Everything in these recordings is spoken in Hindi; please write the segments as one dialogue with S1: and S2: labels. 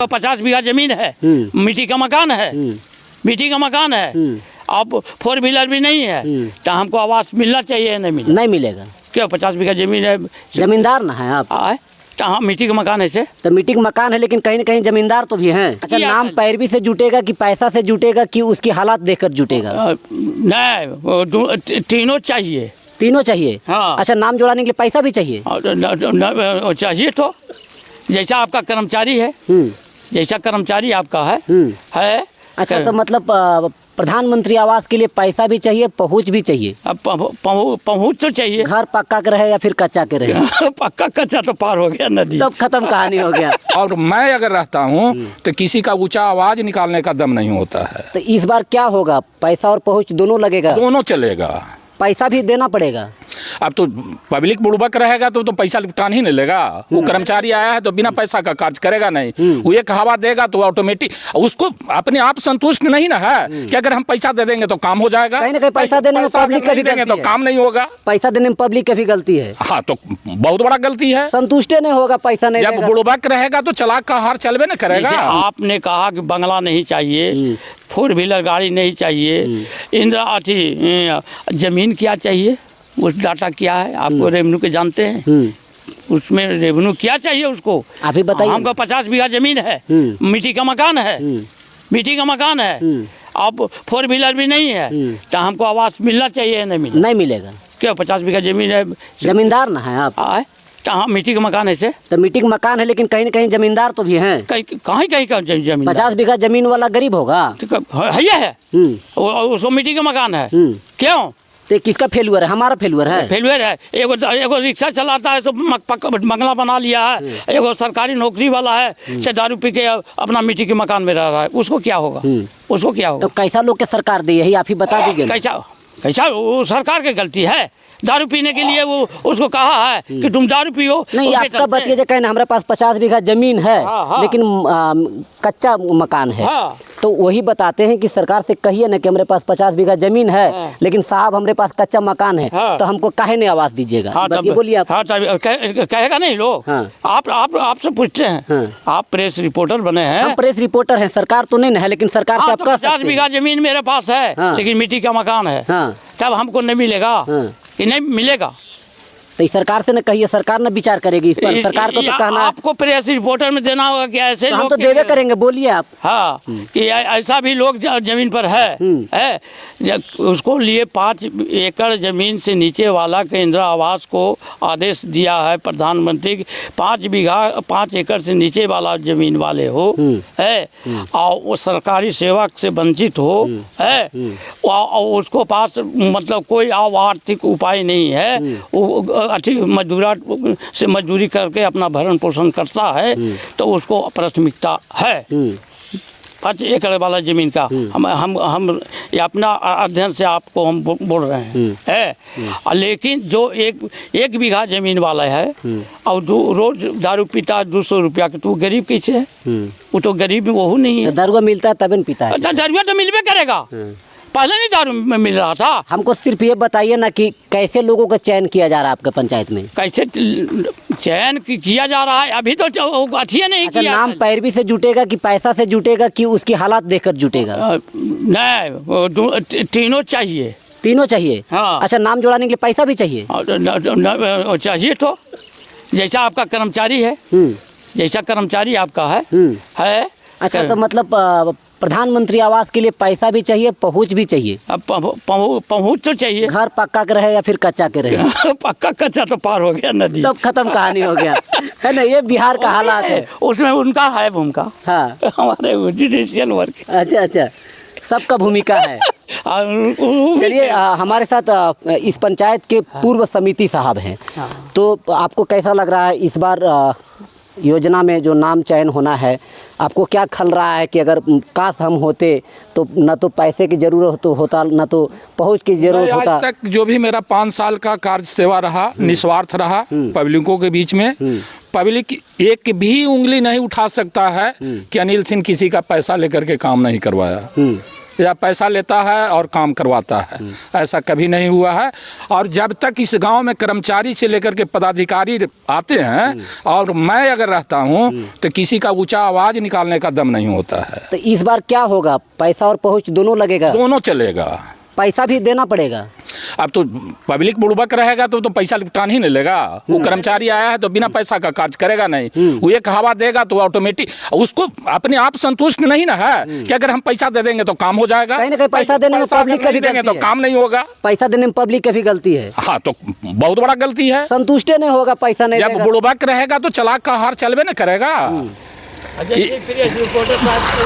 S1: 50 बीघा जमीन है, मिट्टी का मकान है, मिट्टी का मकान है, अब 4 व्हीलर भी नहीं है, तो हमको आवास मिलना चाहिए। नहीं
S2: मिलेगा।
S1: क्यों? 50 बीघा जमीन है,
S2: जमींदार ना है आप?
S1: तो हाँ, मिट्टी का मकान है से
S2: तो मिट्टी का मकान है, लेकिन कहीं न कहीं जमींदार तो भी हैं। अच्छा, नाम पैरवी से जुटेगा कि पैसा से जुटेगा कि उसकी हालात देखकर जुटेगा?
S1: नहीं, तीनों चाहिए।
S2: तीनों चाहिए?
S1: हाँ।
S2: अच्छा, नाम जोड़ाने के लिए पैसा भी चाहिए?
S1: चाहिए तो जैसा आपका कर्मचारी है, जैसा कर्मचारी आपका है।
S2: अच्छा, तो मतलब प्रधानमंत्री आवास के लिए पैसा भी चाहिए, पहुंच भी चाहिए।
S1: अब पहुंच तो चाहिए।
S2: घर पक्का के रहे या फिर कच्चा के रहे?
S1: पक्का कच्चा तो पार हो गया नदी,
S2: तब खत्म कहानी हो गया।
S3: और मैं अगर रहता हूँ तो किसी का ऊंचा आवाज निकालने का दम नहीं होता है।
S2: तो इस बार क्या होगा? पैसा और पहुंच दोनों लगेगा?
S3: दोनों चलेगा।
S2: पैसा भी देना पड़ेगा?
S3: अब तो पब्लिक बुड़बक रहेगा तो पैसा कान ही नहीं लेगा। वो कर्मचारी आया है तो बिना पैसा का कार्य करेगा नहीं। वो एक हवा देगा तो ऑटोमेटिक उसको अपने आप संतुष्ट नहीं ना है कि अगर हम पैसा दे देंगे तो काम हो जाएगा।
S2: कहीं ना कहीं पैसा देने में पब्लिक का भी
S3: देंगे तो काम नहीं होगा।
S2: पैसा देने में पब्लिक की भी गलती है।
S3: हाँ, तो बहुत बड़ा गलती है।
S2: संतुष्ट नहीं होगा पैसा नहीं।
S3: जब बुड़बक रहेगा तो चलाक का हार चलबे न करेगा।
S1: आपने कहा कि बंगला नहीं चाहिए, 4 व्हीलर गाड़ी नहीं चाहिए, जमीन क्या चाहिए, उस डाटा क्या है आपको? रेवेन्यू के जानते हैं, उसमें रेवेन्यू क्या चाहिए उसको
S2: अभी बताइए।
S1: हमको 50 बीघा जमीन है, मिट्टी का मकान है, मिट्टी का मकान है, अब 4 व्हीलर भी नहीं है, तो हमको आवास मिलना चाहिए। नहीं मिलेगा। क्यों? 50 बीघा जमीन है।
S2: जमींदार ना है आप?
S1: तो हाँ, मिट्टी का मकान है से
S2: तो मिट्टी का मकान है, लेकिन कहीं न कहीं जमींदार तो भी हैं।
S1: कहीं का जमीन।
S2: 50 बीघा जमीन वाला गरीब होगा?
S1: है उसको मिट्टी का मकान है। क्यों?
S2: तो किसका फेलुअर है? हमारा फेलुअर है।
S1: फेलुअर है। एगो रिक्शा चलाता है तो बंगला बना लिया है, एगो सरकारी नौकरी वाला है से दारू पी के अपना मिट्टी के मकान में रह रहा है, उसको क्या होगा? उसको क्या होगा?
S2: तो कैसा लोग के सरकार दी, यही आप ही बता दीजिए।
S1: कैसा वो सरकार की गलती है? दारू पीने के लिए वो उसको कहा है कि तुम दारू पियो।
S2: नहीं, आपका बतिए कहना हमारे पास 50 बीघा जमीन है, लेकिन कच्चा मकान है। तो वही बताते हैं कि सरकार से कहिए ना कि हमारे पास 50 बीघा जमीन है, लेकिन साहब हमारे पास कच्चा मकान है, तो हमको काहे नहीं आवास दीजिएगा? बोलिए आप।
S1: कहेगा नहीं लोग। आपसे पूछते हैं, आप प्रेस रिपोर्टर बने हैं।
S2: हम प्रेस रिपोर्टर हैं, सरकार तो नहीं है, लेकिन सरकार से आप कह सकते हैं।
S1: 50 बीघा जमीन मेरे पास है, लेकिन मिट्टी का मकान है, तब हमको नहीं मिलेगा कि नहीं मिलेगा?
S2: तो सरकार से न कहिए, सरकार न विचार करेगी इस पर। सरकार को तो कहना
S1: आपको प्रेस रिपोर्टर में देना होगा कि ऐसे
S2: लोग तो देवे करेंगे। बोलिए आप।
S1: हाँ, कि ऐसा भी लोग जमीन पर है उसको लिए 5 एकड़ जमीन से नीचे वाला के इंदिरा आवास को आदेश दिया है प्रधानमंत्री, 5 एकड़ से नीचे वाला जमीन वाले हो है और वो सरकारी सेवा से वंचित हो है और उसको पास मतलब कोई आर्थिक उपाय नहीं है, मजदूरा से मजदूरी करके अपना भरण पोषण करता है, तो उसको प्राथमिकता है 5 एकड़ वाला जमीन का। हम ये अपना अध्ययन से आपको हम बोल रहे हैं लेकिन जो एक बीघा जमीन वाला है और रोज दारू पीता 200 रुपया के, तो गरीब कैसे है? वो तो गरीब वो नहीं है।
S2: दारू मिलता है तब न पीता है।
S1: दारू तो मिलबे करेगा, पहले नहीं दारू मिल रहा था।
S2: हमको सिर्फ ये बताइए ना कि कैसे लोगों का चयन किया जा रहा है आपके पंचायत में? कैसे
S1: चयन किया जा रहा है? अभी तो अच्छी नहीं किया।
S2: नाम पैरवी से जुटेगा कि पैसा से जुटेगा कि उसकी हालात देखकर जुटेगा?
S1: नहीं, तीनों चाहिए।
S2: तीनों चाहिए?
S1: हाँ।
S2: अच्छा, नाम जोड़ाने के लिए पैसा भी चाहिए?
S1: चाहिए तो जैसा आपका कर्मचारी है, जैसा कर्मचारी आपका है।
S2: अच्छा, तो मतलब प्रधानमंत्री आवास के लिए पैसा भी चाहिए, पहुंच भी चाहिए।
S1: अब पहुंच तो चाहिए।
S2: घर पक्का के रहे या फिर कच्चा के रहे?
S1: पक्का कच्चा तो पार हो गया नदी,
S2: तब खत्म कहानी हो गया है ना। ये बिहार का हालात है,
S1: उसमें उनका है भूमिका।
S2: हाँ,
S1: हमारे जुडिशियल वर्क।
S2: अच्छा, सबका भूमिका है। चलिए, हमारे साथ इस पंचायत के पूर्व समिति साहब हैं, तो आपको कैसा लग रहा है इस बार योजना में जो नाम चयन होना है? आपको क्या खल रहा है कि अगर काश हम होते तो न तो पैसे की ज़रूरत होता, न तो पहुंच की ज़रूरत होता?
S3: आज तक जो भी मेरा 5 साल का कार्य सेवा रहा, निस्वार्थ रहा पब्लिकों के बीच में। पब्लिक एक भी उंगली नहीं उठा सकता है कि अनिल सिंह किसी का पैसा लेकर के काम नहीं करवाया। या पैसा लेता है और काम करवाता है। ऐसा कभी नहीं हुआ है। और जब तक इस गांव में कर्मचारी से लेकर के पदाधिकारी आते हैं और मैं अगर रहता हूं तो किसी का ऊंचा आवाज निकालने का दम नहीं होता है।
S2: तो इस बार क्या होगा, पैसा और पहुंच दोनों लगेगा?
S3: दोनों चलेगा।
S2: पैसा भी देना पड़ेगा।
S3: अब तो पब्लिक बुड़बक रहेगा तो पैसा कान ही नहीं लेगा। वो कर्मचारी आया है तो बिना पैसा का कार्य करेगा नहीं। वो एक हवा देगा तो ऑटोमेटिक उसको अपने आप संतुष्ट नहीं ना है कि अगर हम पैसा दे देंगे तो काम हो जाएगा।
S2: कहीं ना कहीं पैसा देने में पब्लिक का भी
S3: देंगे तो
S2: गलती है।
S3: काम नहीं होगा।
S2: पैसा देने में पब्लिक की भी गलती है।
S3: हाँ, तो बहुत बड़ा गलती है।
S2: संतुष्ट नहीं होगा, पैसा नहीं
S3: जब
S2: देगा।
S3: बुड़बक रहेगा तो चलाक का हार चलबे न करेगा।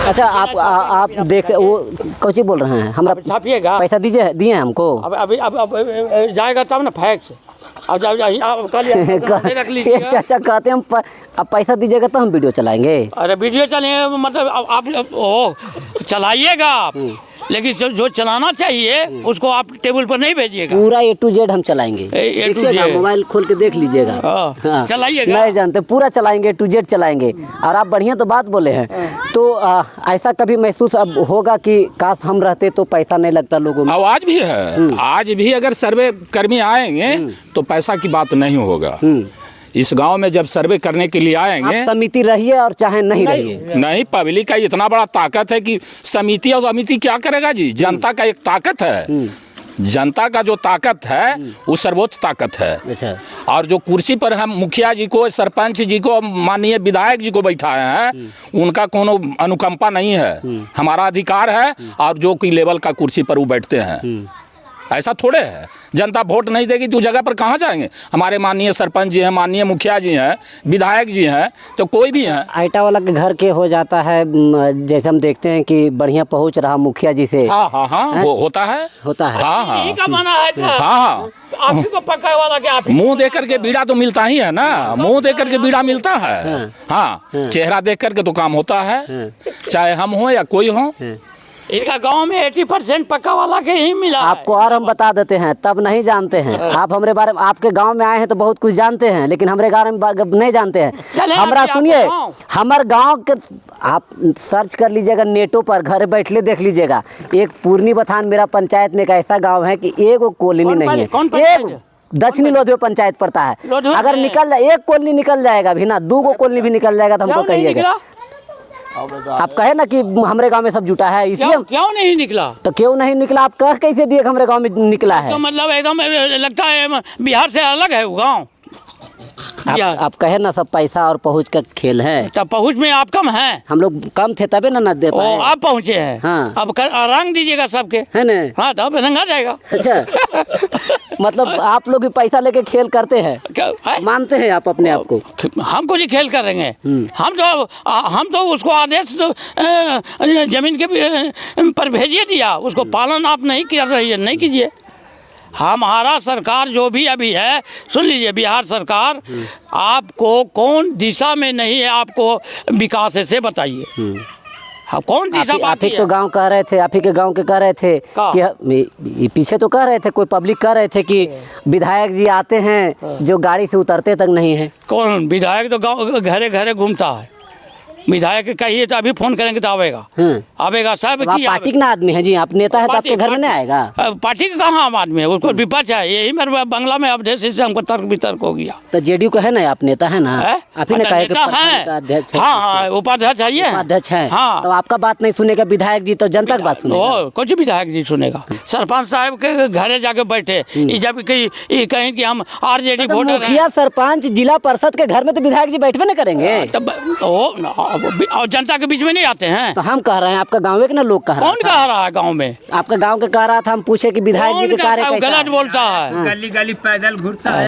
S1: अच्छा,
S2: आप देख वो कुछ बोल रहे हैं, हमरा
S1: छापिएगा,
S2: पैसा दिए हमको।
S1: अब जाएगा तब ना फैक्स। अब रख लीजिए।
S2: चाचा कहते हैं अब पैसा दीजिएगा तो हम वीडियो चलाएंगे।
S1: अरे वीडियो चलेंगे मतलब आप चलाइएगा आप, लेकिन जो चलाना चाहिए उसको आप टेबल पर नहीं भेजिएगा।
S2: पूरा A to Z हम चलाएंगे।
S1: A to
S2: देखिएगा,
S1: Z।
S2: मोबाइल खोल के देख लीजिएगा। हाँ,
S1: चलाइएगा।
S2: नहीं जानते, पूरा चलाएंगे, A to Z चलाएंगे। और आप बढ़िया तो बात बोले हैं। तो ऐसा कभी महसूस अब होगा कि काश हम रहते तो पैसा नहीं लगता लोगों में?
S3: आवाज भी है। आज भी अगर सर्वे कर्मी आएंगे तो पैसा की बात नहीं होगा। इस गांव में जब सर्वे करने के लिए आएंगे,
S2: आप समिति रहिए और चाहे नहीं रहिए,
S3: नहीं, पब्लिक का इतना बड़ा ताकत है कि समिति और समिति क्या करेगा जी। जनता का एक ताकत है। जनता का जो ताकत है वो सर्वोच्च ताकत है।
S2: अच्छा।
S3: और जो कुर्सी पर हम मुखिया जी को, सरपंच जी को, माननीय विधायक जी को बैठाए हैं, उनका कोनो अनुकंपा नहीं है। हमारा अधिकार है। और जो कि लेवल का कुर्सी पर वो बैठते हैं, ऐसा थोड़े है। जनता वोट नहीं देगी तो जगह पर कहाँ जाएंगे। हमारे माननीय सरपंच जी हैं, माननीय मुखिया जी हैं, विधायक जी हैं, तो कोई भी हैं।
S2: आइटा वाला के घर के हो जाता है, जैसे हम देखते हैं कि बढ़िया पहुंच रहा मुखिया जी से।
S3: हाँ हाँ हाँ, वो होता है। हाँ हाँ,
S1: यही का माना है था।
S3: हाँ,
S1: आप ही को पक्का वाला क्या आप ही
S3: मुंह देख करके बीड़ा तो मिलता ही है ना। मुंह देख करके बीड़ा मिलता है। हाँ, चेहरा देख करके तो काम होता है, चाहे हम हो या कोई हो।
S1: इनका गांव में 80% पक्का वाला के ही मिला है।
S2: आपको और हम बता देते हैं, तब नहीं जानते हैं आप हमारे बारे में। आपके गांव में आए हैं तो बहुत कुछ जानते हैं, लेकिन हमारे बारे में नहीं जानते हैं। हमारा सुनिए, हमारे गांव के आप सर्च कर लीजिएगा नेटों पर, घर बैठले देख लीजिएगा। एक पूर्णी बथान मेरा पंचायत में एक ऐसा गाँव है कि एक कॉलोनी नहीं है। एक दक्षिणी लोधवे पंचायत पड़ता है। अगर निकल जाए, एक कॉलोनी निकल जाएगा भी ना, 2 कॉलोनी भी निकल जाएगा तो हमको कहिएगा। आप कहे ना कि हमारे गांव में सब जुटा है, इसलिए
S1: क्यों नहीं निकला?
S2: तो क्यों नहीं निकला? आप कह कैसे दिए हमारे गांव में निकला है?
S1: तो मतलब एकदम लगता है बिहार से अलग है वो गांव।
S2: आप कहे ना सब पैसा और पहुंच का खेल है।
S1: तब पहुंच में आप कम हैं।
S2: हम लोग कम थे तबे ना दे पाए।
S1: आप पहुंचे हैं।
S2: हाँ।
S1: अब रंग दीजिएगा सबके, है
S2: ना?
S1: हाँ, तब रंगा जाएगा।
S2: अच्छा। मतलब आप लोग भी पैसा लेके खेल करते हैं, मानते हैं आप अपने आप को?
S1: हम कुछ खेल करेंगे? हम तो उसको आदेश जमीन के पर भेजिए दिया, उसको पालन आप नहीं कर रही है, नहीं कीजिए। हमारा सरकार जो भी अभी है, सुन लीजिए, बिहार सरकार आपको कौन दिशा में नहीं है, आपको विकास से बताइए। हाँ, कौन दिशा?
S2: आप ही तो गांव कह रहे थे, आप ही के गांव के कह रहे थे कि पीछे तो कह रहे थे, कोई पब्लिक कह रहे थे कि विधायक जी आते हैं जो गाड़ी से उतरते तक नहीं है।
S1: कौन विधायक? तो गाँव घरे घरे घूमता है। विधायक कहिए तो अभी फोन करेंगे तो आवेगा। आवेगा सब।
S2: आप पार्टी का आदमी है जी, आप नेता है तो आपके घर में नहीं आएगा?
S1: पार्टी का कहाँ आम आदमी है, उसको विपक्ष है। यही मेरे बंगला में अवधेश से हमको तर्क वितर्क हो गया।
S2: तो जेडीयू का है ना, आप नेता है ना? आप ही ने कहा
S1: कि हाँ, उपाध्यक्ष है,
S2: उपाध्यक्ष है।
S1: हाँ,
S2: तो आपका बात नहीं सुनेगा विधायक जी, तो जनता की बात सुनेगा।
S1: कुछ विधायक जी सुनेगा। सरपंच साहब के घरे जाके बैठे, जब कहीं कि हम आरजेडी वोटर हैं।
S2: मुखिया, सरपंच, जिला परिषद के घर में तो विधायक जी बैठवे नहीं करेंगे।
S1: और जनता के बीच में नहीं आते हैं।
S2: तो हम कह रहे हैं, आपका गाँव के ना लोग कह रहे हैं।
S1: कौन कह रहा है गाँव में?
S2: आपका गाँव के कह रहा था, हम पूछे कि विधायक जी के कार्य
S1: गलत बोलता है।
S4: गली गली पैदल घूरता है।